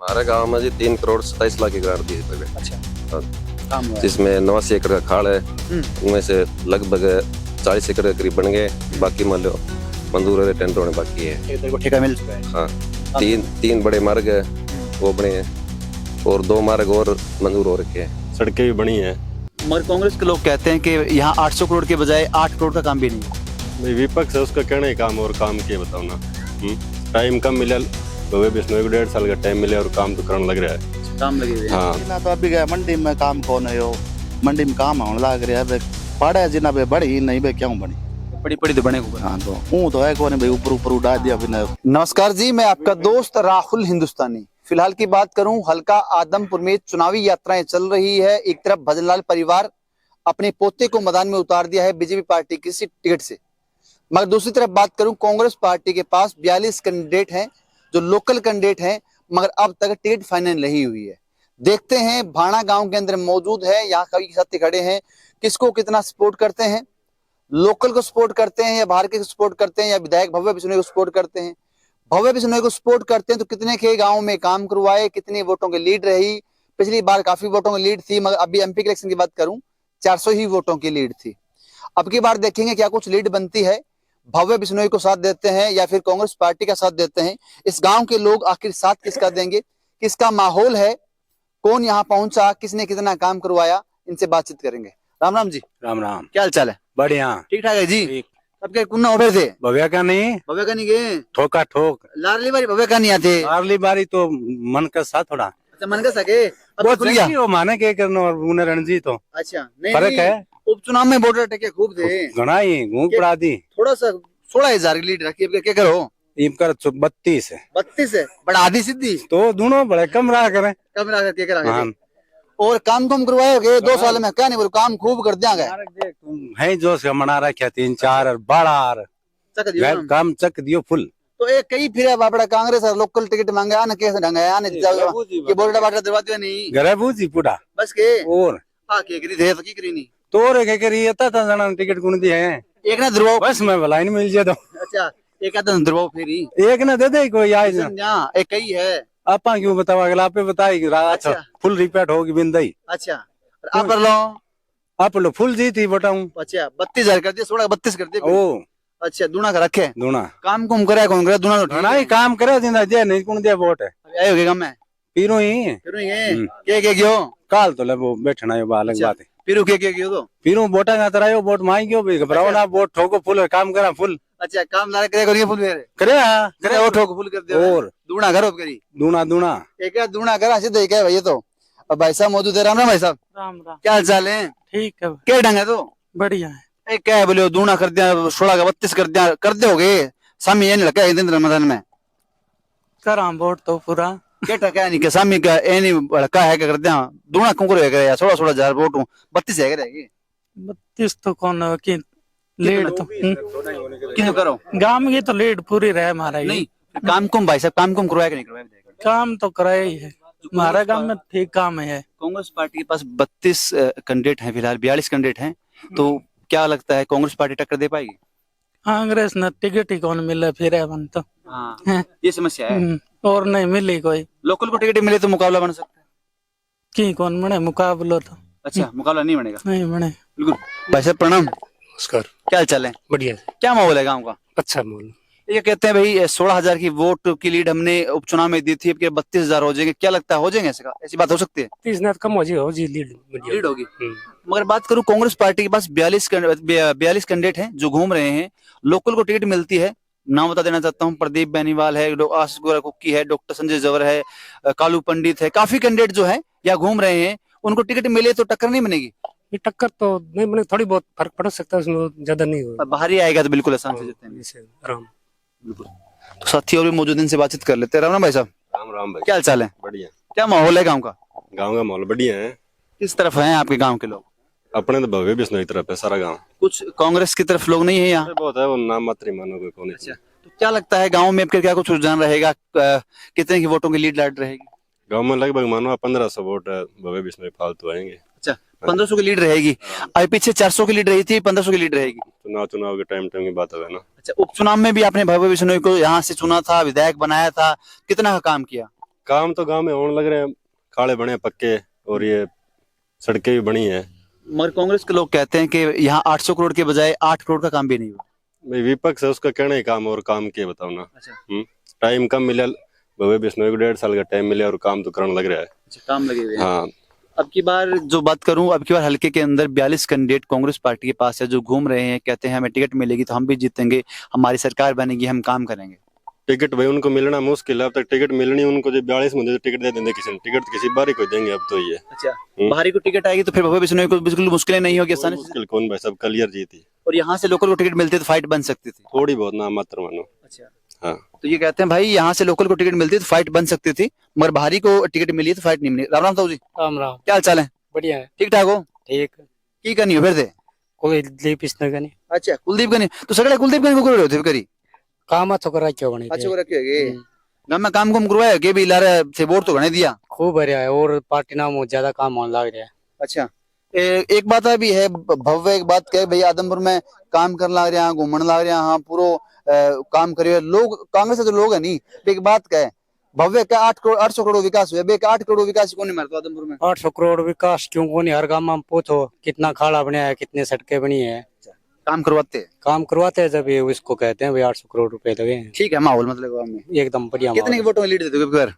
हमारे गांव में जी 3 करोड़ 27 लाख की ग्रांट दी है पहले। अच्छा, हाँ। काम हुआ है। जिसमें 89 एकड़ का खाड़ है, उनमें से लगभग 40 एकड़ के करीब बन गए, बाकी मान लो मंजूर है, टेंडर होने बाकी है। तेरे को ठेका मिल चुका है। हाँ, तीन बड़े मार्ग है वो बने हैं और 2 मार्ग और मंजूर हो रखे हैं। सड़कें भी बनी हैं। मगर कांग्रेस के लोग कहते हैं कि यहाँ 800 करोड़ के बजाय 8 करोड़ का काम भी नहीं है। भाई विपक्ष है, उसका कहना ही काम और काम के बताओ ना। टाइम कम मिला, भव्य बिश्नोई को 1.5 साल का टाइम मिला और काम तो करने लग रहा है। काम लगे हुए हैं। हाँ, ना तो अभी गए मंडी में काम कौन है यो मंडी में काम होने लग रहा है पड़ा है जिना बे बड़ी नहीं बे क्यों बनी बड़ी बड़ी तो बने को हाँ तो है कौन भाई ऊपर उड़ा दिया बिना। नमस्कार जी, मैं आपका दोस्त राहुल हिंदुस्तानी। फिलहाल की बात करूं, हल्का आदमपुर में चुनावी यात्राएं चल रही है। एक तरफ भजनलाल परिवार अपने पोते को मैदान में उतार दिया है बीजेपी पार्टी की टिकट से, मगर दूसरी तरफ बात करूं, कांग्रेस पार्टी के पास 42 कैंडिडेट हैं जो लोकल कैंडिडेट हैं, मगर अब तक टिकट फाइनल नहीं हुई है। देखते हैं भाणा गांव के अंदर मौजूद है, यहाँ कई साथी खड़े हैं, किसको कितना सपोर्ट करते हैं, लोकल को सपोर्ट करते हैं या बाहर के सपोर्ट करते हैं, या विधायक भव्य बिश्नोई को सपोर्ट करते हैं। भव्य बिश्नोई को सपोर्ट करते हैं तो कितने के गांव में काम करवाए, कितनी वोटों की लीड रही। पिछली बार काफी वोटों की लीड थी, मगर अभी एमपी के इलेक्शन की बात करूं 400 ही वोटों की लीड थी। अब की बार देखेंगे क्या कुछ लीड बनती है, भव्य बिश्नोई को साथ देते हैं या फिर कांग्रेस पार्टी का साथ देते हैं। इस गांव के लोग आखिर साथ किसका देंगे, किसका माहौल है, कौन यहाँ पहुंचा, किसने कितना काम करवाया, इनसे बातचीत करेंगे। राम राम जी। राम राम। क्या हाल चाल है? बढ़िया। ठीक ठाक है जी। ठीक। अब क्या कुन्ना उभे थे? भव्या का नहीं, भव्य का नहीं गए, ठोका ठोक। लाडली बारी भव्य का नहीं आते। अगली बारी तो मन का साथ थोड़ा अच्छा, मन का सके अब वो खुल गया। वो माने के करना और उन्हें रणजीत हो अच्छा, नहीं फर्क नहीं, है। उपचुनाव में वोटर टके खूब थे, घना ही घूम पड़ा दी। थोड़ा सा 16,000 की लीड रखी। अब क्या करो? इम कर 32 है 32 है, बड़ा आधी सिद्धि तो दोनों बड़े कम रहा करें। कम रखा क्या करा। हाँ। और काम कम करवाओगे 2 साल में? क्या नहीं बोलो, काम खूब कर दिया है जो से मना रखा 3-4 और बड़ा काम चक दियो फुल। तो एक कई फिर बापड़ा कांग्रेस और लोकल टिकट मांगे आने कैसे ढंगा आने ये बोलड़ा बाटा दरवा दिया नहीं घरे बूझी पूरा बस के और आ के करी थे तो की करी नहीं तो रे के करी था जना टिकट गुण दी है एक ना ध्रुव। बस मैं भलाई नहीं मिल जाए तो अच्छा, एक आधा ध्रुव फेरी एक ना दे दे कोई आज ना यहाँ एक कई है। आपा क्यों बताओ, अगला आपे बताई अच्छा फुल रिपीट होगी बिंदई। अच्छा, आप कर लो आप लो फुल जी थी बताऊं। अच्छा, 32,000 कर दिया, 16 32 कर दिया। ओ अच्छा, दूना का रखे दूना काम कुम करे कौन करे दूना तो घना ही काम करे जिंदा जे नहीं कौन दे वोट है आए होगे काम में पीरो ही फिर ये के गयो काल तो ले वो बैठना है अलग अच्छा, बात है। फिर के गयो तो पीरो वोटा ना तरायो वोट मांग गयो भाई घबराओ ना वोट ठोको फुल काम करा फुल अच्छा, काम लारे करे करिए फुल फेरे करे करे वो ठोक फुल कर दे और दूना करो करी दूना दूना एक है दूना करा सीधे क्या भाई। ये तो अब भाई साहब मौजूद है। राम राम भाई साहब। राम राम। क्या हाल चाल है? ठीक है, क्या ढंग है तो बढ़िया है। एक क्या है बोले दूना कर दिया 16 का 32 कर दोगे सामी ये नहीं लगा एक दिन रमजान में करा वोट तो पूरा क्या टका नहीं के सामी का ए नहीं लड़का है क्या कर दिया दूना क्यों करे यार 16,000 वोट 32 है रहेगी 32 तो कौन की लीड तो क्यों करो गांव की तो लीड पूरी रहे हमारा नहीं काम कुम भाई साहब काम कुम करवाया कि नहीं करवाया? काम तो कराया ही है हमारा गांव में, ठीक काम है। कांग्रेस पार्टी के पास 32 कैंडिडेट हैं, फिलहाल 42 कैंडिडेट हैं, तो क्या लगता है कांग्रेस पार्टी टक्कर दे पाएगी? कांग्रेस ने टिकट ही कौन मिले फिर है बन तो हाँ, ये समस्या है। और नहीं मिली कोई लोकल को टिकट मिले तो मुकाबला बन सकता है की कौन बने मुकाबलो तो अच्छा, मुकाबला नहीं बनेगा नहीं बने। बिल्कुल। भाई साहब प्रणाम। नमस्कार। क्या हाल चाल है? बढ़िया। क्या माहौल है गांव का? अच्छा माहौल। ये कहते हैं भाई 16,000 की वोट की लीड हमने उपचुनाव में दी थी, अब 32,000 हो जाएंगे, क्या लगता है हो जाएंगे? ऐसी बात हो सकती है? 30 ना कम हो जी लीड होगी। मगर बात करूं कांग्रेस पार्टी के पास 42 कैंडिडेट हैं जो घूम रहे हैं, लोकल को टिकट मिलती है। नाम बता देना चाहता हूँ, प्रदीप बेनीवाल है, आशीष गोरा कुक्की है, डॉक्टर संजय जवर है, कालू पंडित है, काफी कैंडिडेट जो है यहाँ घूम रहे हैं। उनको टिकट मिले तो टक्कर नहीं बनेगी? ये टक्कर तो नहीं बने, थोड़ी बहुत फर्क पड़ सकता है उसमें, ज्यादा नहीं होगा। बाहर ही आएगा तो बिल्कुल आसान से जीते हैं। आराम। बिल्कुल। तो साथी और भी मौजूद, इनसे बातचीत कर लेते हैं। राम राम भाई साहब। राम राम भाई। क्या हाल चाल है? बढ़िया। क्या माहौल है गाँव का? गाँव का माहौल बढ़िया है। किस तरफ है आपके गाँव के लोग? अपने तो भव्य बिश्नोई तरफ है सारा गाँव। कुछ कांग्रेस की तरफ लोग नहीं है यहाँ? बहुत है वो नाम मात्र मानो कोई कौन। अच्छा, तो क्या लगता है गांव में क्या कुछ रुझान रहेगा, कितने की वोटों की लीड लाड रहेगी? गाँव में लगभग मानो 1500 वोट है, भव्य बिश्नोई फालतू आएंगे। अच्छा, 1500 की लीड रहेगी। अभी पीछे 400 की लीड रही थी, 1500 की लीड रहेगी। चुनाव के टाइम की बात है ना। अच्छा, उपचुनाव में भी आपने भव्य बिश्नोई को यहाँ से चुना था, विधायक बनाया था, कितना का काम किया? काम तो गांव में होने लग रहे हैं, खाड़े बने पक्के और ये सड़कें भी बनी है। मगर कांग्रेस के लोग कहते हैं कि यहाँ 800 करोड़ के बजाय 8 करोड़ का काम भी नहीं हुआ। भाई विपक्ष है, उसका कहना ही काम और काम के बताओ ना। अच्छा। टाइम कम मिले, भव्य बिश्नोई को 1.5 साल का टाइम मिले और काम तो करने लग रहा है। अच्छा, काम लगे हुए हैं। हाँ, अब की बार जो बात करूं, अब की बार हल्के के अंदर 42 कैंडिडेट कांग्रेस पार्टी के पास है जो घूम रहे हैं, कहते हैं हमें टिकट मिलेगी तो हम भी जीतेंगे, हमारी सरकार बनेगी, हम काम करेंगे। टिकट भाई उनको मिलना मुश्किल है, अब तक टिकट मिलनी उनको जो 42 मुझे टिकट दे देंगे किसी ने, टिकट तो किसी बारी को देंगे अब तो ये। अच्छा, बाहरी को टिकट आएगी तो फिर भव्य बिश्नोई को बिल्कुल मुश्किलें नहीं होगी आसानी से। मुश्किल कौन भाई, सब क्लियर जीती। और यहाँ से लोकल को टिकट मिलती तो फाइट बन सकती थी थोड़ी बहुत ना मात्र मानो। अच्छा, हाँ, तो ये कहते हैं भाई यहाँ से लोकल को टिकट मिलती तो फाइट बन सकती थी, मगर बाहरी को टिकट मिली तो फाइट नहीं मिली। राम राम साहू जी, राम राम। क्या हाल चाल है? बढ़िया है। ठीक ठाक हो? ठीक। की करनी हो फिर से? कोई दिलीप इसने का नहीं अच्छा, कुलदीप गनी तो सगळे कुलदीप गनी को करो थे करी। काम अच्छा करा क्यों बने अच्छा, वो रखेगे गांव में काम करवाया के भी लारे से वोट तो गणे दिया। खूब बढ़िया है और पार्टी नाम बहुत ज्यादा काम होने लग रहा है। अच्छा, एक बात भी है भव्य, एक बात कहे भाई आदमपुर में काम करने लग रहे हैं, घूमने लग रहे हैं, हाँ पूरा काम करिए लोग, कांग्रेस के जो लोग है नहीं, एक बात कहे भव्य का 800 करोड़ विकास हुआ, 8 करोड़ विकास कौन मारता आदमपुर में? 800 करोड़ विकास क्यों को नहीं, हर गांव में पूछो कितना खाड़ा बना है, कितने सड़कें बनी है। काम करवाते हैं जब ये उसको कहते हैं भाई 800 करोड़ रुपए लगे हैं। ठीक है, माहौल मतलब गांव में एकदम बढ़िया। कितने के वोटों में लीड देते हो फिर?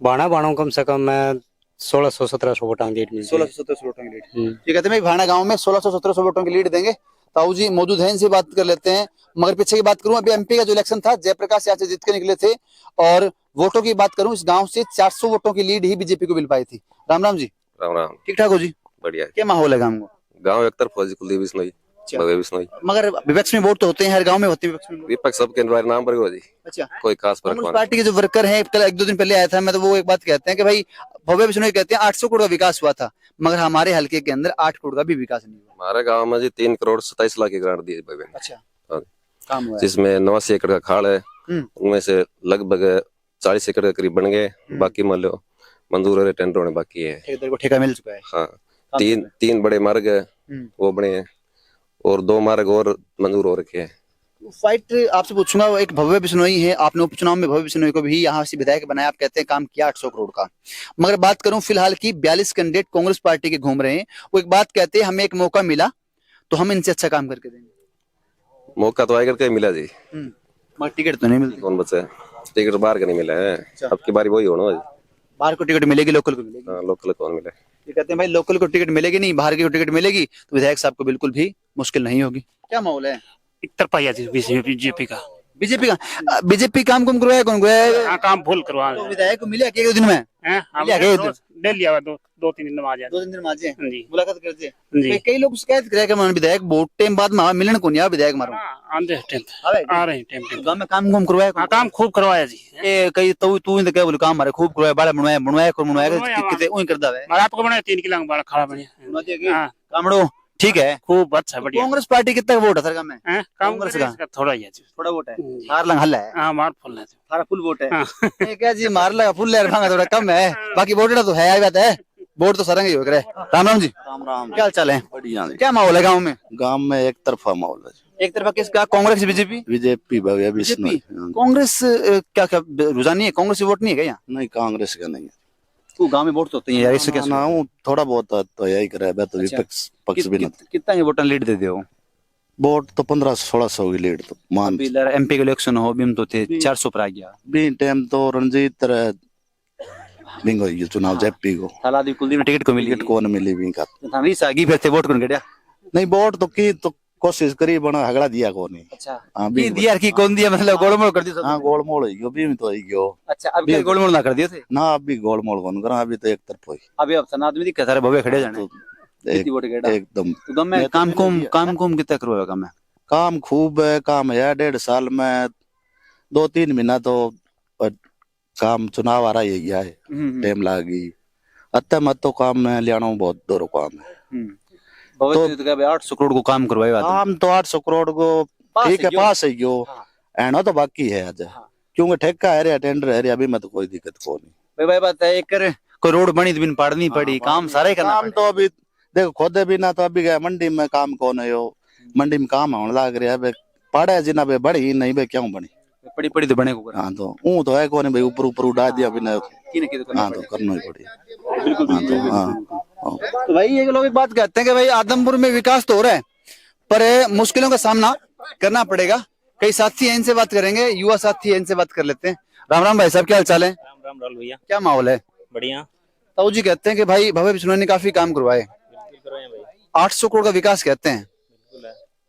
बाणा कम से कम मैं 1600-1700 वोटों की लीड मिली। 1600-1700 वोटों की लीड। ये कहते हैं भाणा गांव में 1600-1700 वोटों की लीड देंगे। ताऊ जी मौजूद है, इनसे बात कर लेते हैं। मगर पीछे की बात करूं, अभी एमपी का जो इलेक्शन था, जयप्रकाश यहाँ से जीत के निकले थे, और वोटों की बात करूं, इस गांव से 400 वोटों की लीड ही बीजेपी को मिल पाई थी। राम राम जी। राम राम। ठीक ठाक हो जी? बढ़िया है। क्या माहौल है गाँव को? गाँव एक तरफ फौजी कुलदीप बिश्नोई, भव्य बिश्नोई। मगर विपक्ष में वोट तो होते हैं, हर गांव में होते हैं विपक्ष में। विपक्ष सबके नाम पर हो जी। अच्छा, कोई खास फर्क कांग्रेस नहीं। पार्टी के जो वर्कर हैं, कल 1-2 दिन पहले आया था मैं, तो वो एक बात कहते हैं कि भाई भव्य बिश्नोई कहते हैं 800 करोड़ का विकास हुआ था, मगर हमारे हल्के के अंदर 8 करोड़ का भी विकास नहीं हुआ। हमारे गांव में जी 3 करोड़ 27 लाख की ग्रांट दी भव्य ने। अच्छा, हाँ। काम हुआ है। जिसमें 89 एकड़ का खाड़ है, उनमें से लगभग 40 एकड़ के करीब बन गए, बाकी मान लो मंजूर हो रहे, टेंडर होने बाकी है। ठेकेदार को ठेका मिल चुका है। हाँ, तीन बड़े मार्ग वो बने हैं और 2 मार्ग और मंजूर हो रखे हैं। फाइट आपसे पूछूंगा, एक भव्य बिश्नोई है, आपने उपचुनाव में भव्य बिश्नोई को भी यहाँ से विधायक बनाया, आप कहते हैं काम किया 800 करोड़ का। मगर बात करूं फिलहाल की 42 कैंडिडेट कांग्रेस पार्टी के घूम रहे हैं, वो एक बात कहते हैं हमें एक मौका मिला तो हम इनसे अच्छा काम करके देंगे। मौका तो आगे करके मिला जी, मगर टिकट तो नहीं मिलती। कौन बचे? टिकट बाहर का नहीं मिला है, अब की बारी वही होना जी। बाहर को टिकट मिलेगी, लोकल को मिलेगी। हाँ, लोकल कौन मिले? ये कहते हैं भाई लोकल को टिकट मिलेगी नहीं, बाहर की को टिकट मिलेगी तो विधायक साहब को बिल्कुल भी मुश्किल नहीं होगी। क्या माहौल है? एक तरफा बीजेपी का बीजेपी काम कुम करवाया, कौन करवाया? काम फुल करवा तो विधायक को मिला क्या 1 दिन में? ले लिया 2-3 दिन में आ जाए। 2-3 दिन में आ जाए, जी मुलाकात करते हैं। जी। कई लोग शिकायत करे कि मान विधायक बहुत टाइम बाद में मिलन को नहीं आ, विधायक मारो आंदे आ रहे हैं टाइम गांव में काम कुम करवाया। काम खूब करवाया जी। ए कई तू इन क्या बोल काम मारे खूब करवाया, बड़ा बनवाया किते ओई कर दावे। रात को बनाया 3 किलो बड़ा खड़ा बनिया कामड़ो ठीक है, खूब अच्छा बढ़िया। कांग्रेस पार्टी कितना वोट है सर में? कांग्रेस का थोड़ा ही है जी, थोड़ा वोट है। मार लंग हल्ला है। हां मार फुल है, सारा फुल वोट है। ये क्या जी मार लगा फुल लेर भांगा थोड़ा कम है, बाकी वोट तो है, आई बात है, वोट तो सरंग ही हो करे। राम राम जी। राम राम। क्या हाल चाल है? बढ़िया। क्या माहौल है गाँव में? गांव में एक तरफा माहौल है। एक तरफा किसका? कांग्रेस बीजेपी? बीजेपी भव्य बिश्नोई। कांग्रेस क्या क्या रुझान है? कांग्रेस वोट नहीं है क्या यहाँ? नहीं, कांग्रेस का नहीं है। तो गांव में वोट तो होते हैं यार, इससे क्या ना हूँ थोड़ा बहुत तो यही करे, तो विपक्ष पक्ष भी नहीं। कितना ये वोट लीड देते हो? वोट तो 1500-1600 की लीड तो मान। एमपी के इलेक्शन हो बीम तो थे 400 पर आ गया भी टाइम तो रंजीत बिंगो ये चुनाव जेपी को सालादी कुलदीप ने टिकट को मिली, टिकट कौन मिली भी का थामी सागी फिर थे वोट कौन गया? नहीं, वोट तो की तो कोशिश करी बना हगड़ा दिया कौन नहीं। अच्छा, हाँ की दिया की कौन दिया, मतलब गोलमोल कर दिया? हाँ, गोलमोल हो भी तो आई गयो। अच्छा, अब क्या गोलमोल ना कर दिए थे? ना, अभी गोलमोल कौन करा, अभी तो एक तरफ हुई। अभी अब सना आदमी दिखा सारे भवे खड़े जाने कितनी वोट गया एकदम। तो गम में काम कुम कितना करवाएगा? मैं काम खूब है, काम है 1.5 साल में 2-3 महीना तो काम चुनाव आ रहा है, यही है टाइम लागी अत्ते मत तो काम में लियाना बहुत दूर काम है। तो 800 करोड़ को काम करवाया, काम तो 800 करोड़ को ठीक है, पास है गयो एना तो बाकी है आज, क्योंकि ठेका है रे, टेंडर है रे, अभी मत कोई दिक्कत को नहीं। भाई बात है, एक कोई रोड बनी तो बिन पाड़नी पड़ी, काम सारा ही करना। काम तो अभी देखो खुद भी ना, तो अभी गए मंडी में काम कौन है, यो मंडी में काम होने लग रहा है, पाड़े जिना बे बड़ी नहीं बे क्यों बनी? पड़ी पड़ी तो बने को हाँ तो ऊ तो है कौन भाई ऊपर ऊपर उड़ा दिया बिना करना हाँ तो करना ही पड़ेगा हाँ तो हाँ तो भाई ये लोग एक बात कहते हैं कि भाई आदमपुर में विकास तो हो रहा है पर मुश्किलों का सामना करना पड़ेगा। कई साथी हैं, इनसे बात करेंगे, युवा साथी हैं, इनसे बात कर लेते हैं। राम राम भाई साहब, क्या हाल चाल है? राम राम राहुल भैया, क्या माहौल है? बढ़िया। ताऊ जी कहते हैं कि भाई भव्य बिश्नोई ने काफी काम करवाए, 800 करोड़ का विकास कहते हैं।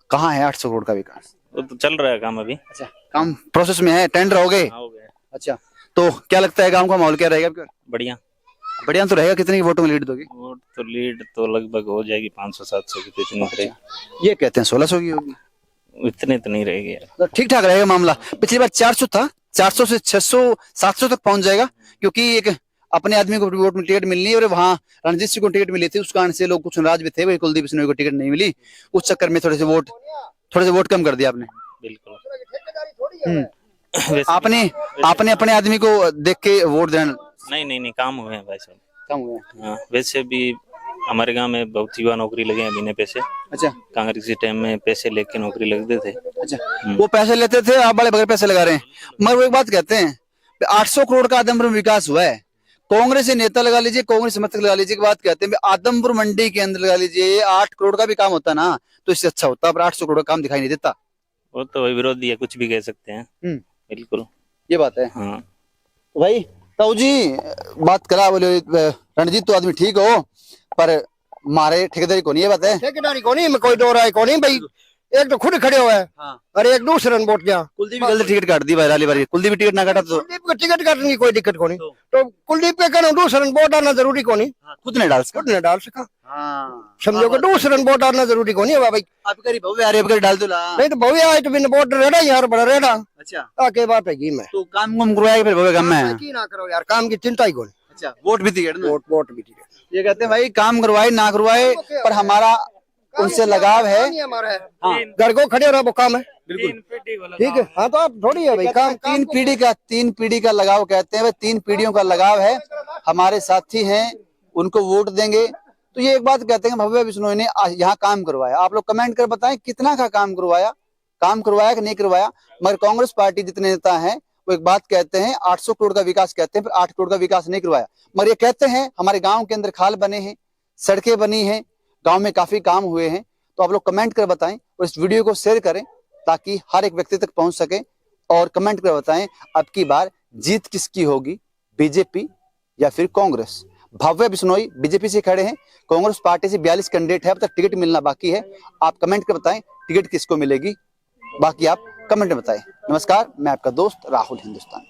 कहाँ है 800 करोड़ का विकास? वो तो चल रहा है काम अभी। अच्छा, काम प्रोसेस में है, टेंडर हो गए? हो गया। अच्छा, तो क्या लगता है गांव का माहौल क्या रहेगा? बढ़िया बढ़िया तो रहेगा। कितनी वोटों में लीड दोगे? वोट तो लीड तो लगभग हो जाएगी 500-700 की, तो इतनी तो रहेगी। ये कहते हैं 1600 की होगी। इतने तो नहीं रहेगी यार, तो ठीक ठाक रहेगा मामला। पिछली बार 400 था, 400 से 600-700 तक पहुंच जाएगा, क्योंकि एक अपने आदमी को वोट में टिकट मिलनी है और वहां रणजीत सिंह को टिकट मिली थी, उस कारण से लोग कुछ नाराज भी थे, भाई कुलदीप सिन्हा को टिकट नहीं मिली, उस चक्कर में थोड़े से वोट कम कर दिया आपने। बिल्कुल। आपने अपने आदमी को देख के वोट देना? नहीं काम हुए हैं भाई साहब, कम हुआ। हाँ, वैसे भी हमारे गांव में बहुत युवा नौकरी लगे हैं बिना पैसे। अच्छा, कांग्रेस के टाइम में पैसे लेके नौकरी लगते थे। अच्छा, वो पैसे लेते थे, आप बड़े बगैर पैसे लगा रहे हैं। मगर वो एक बात कहते हैं, 800 करोड़ का आदमपुर में विकास हुआ है, कांग्रेस से नेता लगा लीजिए, कांग्रेस समर्थक लगा लीजिए, की बात कहते हैं आदमपुर मंडी के अंदर लगा लीजिए, 8 करोड़ का भी काम होता ना तो इससे अच्छा होता, पर 800 करोड़ का काम दिखाई नहीं देता। वो तो विरोधी है, कुछ भी कह सकते हैं। बिल्कुल, ये बात है। हाँ भाई ताऊ जी बात करा, बोले रणजीत तो आदमी ठीक हो, पर मारे ठेकेदारी को नहीं, ये बात है। ठेकेदारी को नहीं, मैं कोई दो राय को नहीं भाई, एक तो खुद खड़े हुए हाँ। और एक दूसरे ने वोट दिया। कुलदीप गलत टिकट काट दी भाई, राली बारी कुलदीप टिकट ना काटा तो कुलदीप को टिकट काटने की कोई दिक्कत को नहीं, तो कुलदीप पे कहना दूसरे ने वोट डालना जरूरी को नहीं, खुद नहीं डाल खुद ने डाल सका। हाँ, समझो कि दूसरे ने वोट डालना जरूरी को नहीं है भाई। आप करी भव्य आ रही डाल दो ला। नहीं तो भव्य आए तो बिन वोट रेड़ा यार, बड़ा रेड़ा। अच्छा, आके बात है मैं तो काम करवाएगा फिर भव्य काम में की ना करो यार, काम की चिंता ही को नहीं। अच्छा, वोट भी टिकट ना, वोट भी टिकट। ये कहते हैं भाई काम करवाए ना करवाए, पर हमारा उनसे लगाव है। हाँ, घर को खड़े रहो, वो काम है। बिल्कुल ठीक है। हाँ तो आप थोड़ी है भाई काम। तीन पीढ़ी का लगाव कहते हैं, 3 पीढ़ियों का लगाव है, हमारे साथी हैं, उनको वोट देंगे। तो ये एक बात कहते हैं भव्य बिश्नोई ने यहाँ काम करवाया। आप लोग कमेंट कर बताएं कितना का काम करवाया कि नहीं करवाया। मगर कांग्रेस पार्टी जितने नेता हैं वो एक बात कहते हैं, 800 करोड़ का विकास कहते हैं, पर 8 करोड़ का विकास नहीं करवाया। मगर ये कहते हैं हमारे गाँव के अंदर खाल बने हैं, सड़कें बनी हैं, गांव में काफी काम हुए हैं। तो आप लोग कमेंट कर बताएं और इस वीडियो को शेयर करें ताकि हर एक व्यक्ति तक पहुंच सके, और कमेंट कर बताएं अब की बार जीत किसकी होगी, बीजेपी या फिर कांग्रेस। भव्य बिश्नोई बीजेपी से खड़े हैं, कांग्रेस पार्टी से 42 कैंडिडेट है, अब तक टिकट मिलना बाकी है। आप कमेंट कर बताएं टिकट किसको मिलेगी, बाकी आप कमेंट में बताएं। नमस्कार, मैं आपका दोस्त राहुल हिंदुस्तान।